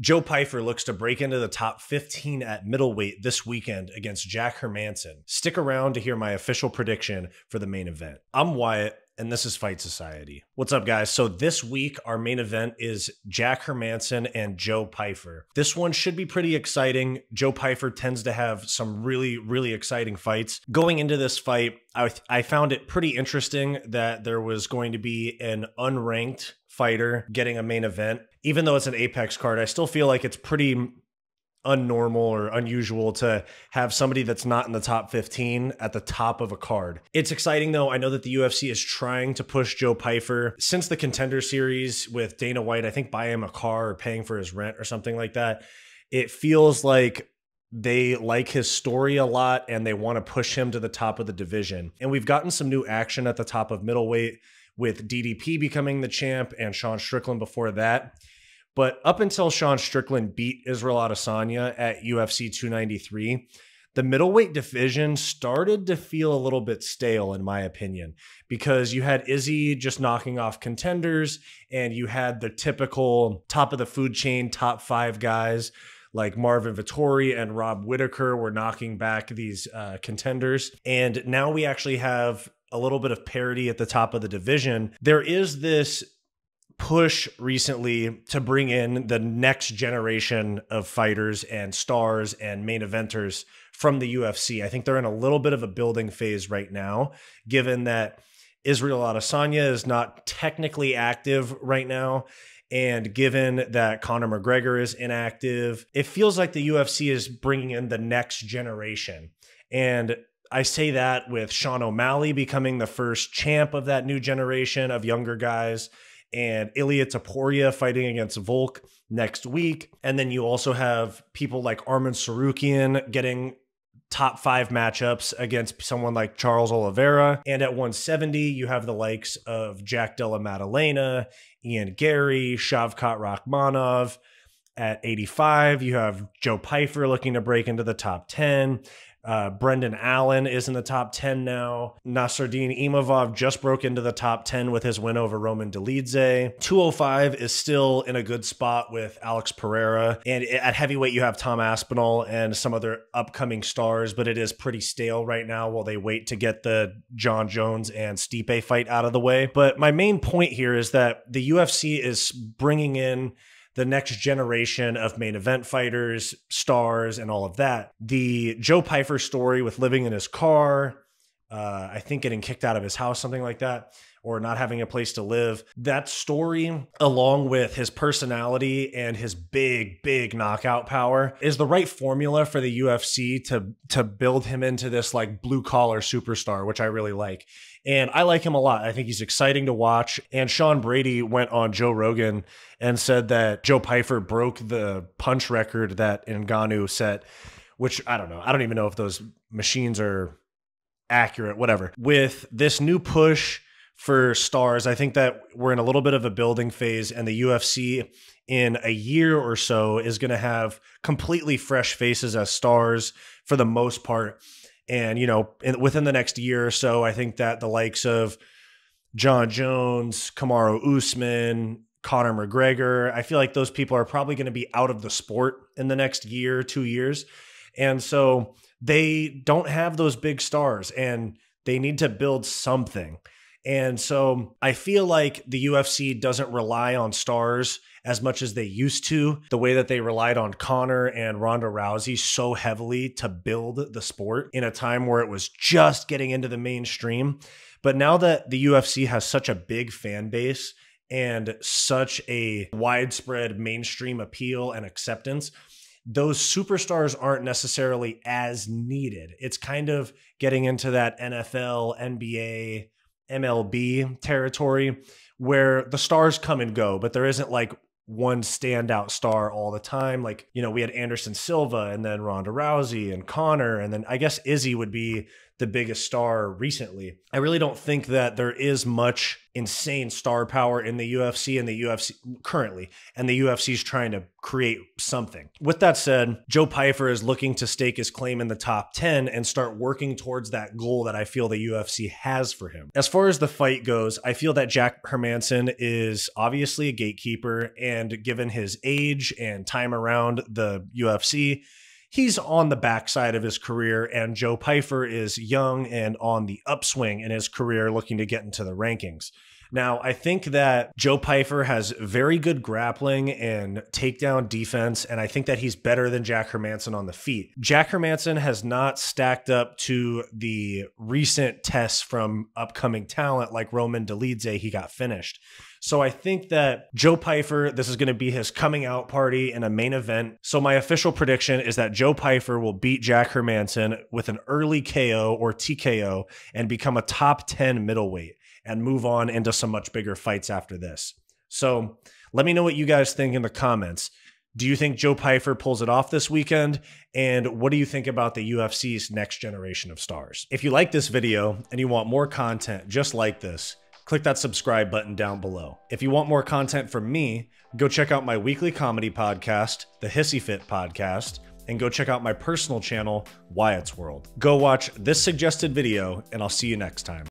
Joe Pyfer looks to break into the top 15 at middleweight this weekend against Jack Hermansson. Stick around to hear my official prediction for the main event. I'm Wyatt, and this is Fight Society. What's up, guys? So this week, our main event is Jack Hermansson and Joe Pyfer. This one should be pretty exciting. Joe Pyfer tends to have some really exciting fights. Going into this fight, I found it pretty interesting that there was going to be an unranked fighter getting a main event. Even though it's an Apex card, I still feel like it's pretty unnormal or unusual to have somebody that's not in the top 15 at the top of a card. It's exciting though. I know that the UFC is trying to push Joe Pyfer since the Contender Series with Dana White, I think buying him a car or paying for his rent or something like that. It feels like they like his story a lot and they want to push him to the top of the division. And we've gotten some new action at the top of middleweight with DDP becoming the champ and Sean Strickland before that. But up until Sean Strickland beat Israel Adesanya at UFC 293, the middleweight division started to feel a little bit stale, in my opinion, because you had Izzy just knocking off contenders, and you had the typical top of the food chain, top 5 guys like Marvin Vettori and Rob Whittaker were knocking back these contenders. And now we actually have a little bit of parity at the top of the division. There is this push recently to bring in the next generation of fighters and stars and main eventers from the UFC. I think they're in a little bit of a building phase right now, given that Israel Adesanya is not technically active right now. And given that Conor McGregor is inactive, it feels like the UFC is bringing in the next generation. And I say that with Sean O'Malley becoming the first champ of that new generation of younger guys, and Ilia Topuria fighting against Volk next week. And then you also have people like Arman Tsarukyan getting top 5 matchups against someone like Charles Oliveira. And at 170, you have the likes of Jack Della Maddalena, Ian Gary, Shavkat Rakhmonov. At 85, you have Joe Pyfer looking to break into the top 10. Brendan Allen is in the top 10 now. Nasruddin Imavov just broke into the top 10 with his win over Roman Dolidze. 205 is still in a good spot with Alex Pereira. And at heavyweight, you have Tom Aspinall and some other upcoming stars, but it is pretty stale right now while they wait to get the John Jones and Stipe fight out of the way. But my main point here is that the UFC is bringing in the next generation of main event fighters, stars, and all of that. The Joe Pyfer story with living in his car, I think getting kicked out of his house, something like that, or not having a place to live. That story, along with his personality and his big knockout power, is the right formula for the UFC to build him into this like blue collar superstar, which I really like. And I like him a lot. I think he's exciting to watch. And Sean Brady went on Joe Rogan and said that Joe Pyfer broke the punch record that Ngannou set, which I don't know. I don't even know if those machines are accurate, whatever. With this new push for stars, I think that we're in a little bit of a building phase, and the UFC in a year or so is going to have completely fresh faces as stars for the most part. And, you know, within the next year or so, I think that the likes of John Jones, Kamaru Usman, Conor McGregor, I feel like those people are probably going to be out of the sport in the next year, 2 years. And so they don't have those big stars and they need to build something. And so I feel like the UFC doesn't rely on stars as much as they used to, the way that they relied on Conor and Ronda Rousey so heavily to build the sport in a time where it was just getting into the mainstream. But now that the UFC has such a big fan base and such a widespread mainstream appeal and acceptance, those superstars aren't necessarily as needed. It's kind of getting into that NFL, NBA, MLB territory where the stars come and go, but there isn't like one standout star all the time. Like, you know, we had Anderson Silva and then Ronda Rousey and Conor, and then I guess Izzy would be the biggest star recently. I really don't think that there is much insane star power in the UFC currently, and the UFC is trying to create something. With that said, Joe Pyfer is looking to stake his claim in the top 10 and start working towards that goal that I feel the UFC has for him. As far as the fight goes, I feel that Jack Hermansson is obviously a gatekeeper, and given his age and time around the UFC, he's on the backside of his career, and Joe Pyfer is young and on the upswing in his career, looking to get into the rankings. Now, I think that Joe Pyfer has very good grappling and takedown defense, and I think that he's better than Jack Hermansson on the feet. Jack Hermansson has not stacked up to the recent tests from upcoming talent like Roman Dolidze. He got finished. So I think that Joe Pyfer, this is going to be his coming out party in a main event. So my official prediction is that Joe Pyfer will beat Jack Hermansson with an early KO or TKO and become a top 10 middleweight and move on into some much bigger fights after this. So let me know what you guys think in the comments. Do you think Joe Pyfer pulls it off this weekend? And what do you think about the UFC's next generation of stars? If you like this video and you want more content just like this, click that subscribe button down below. If you want more content from me, go check out my weekly comedy podcast, the Hissyfit podcast, and go check out my personal channel, Wyatt's World. Go watch this suggested video, and I'll see you next time.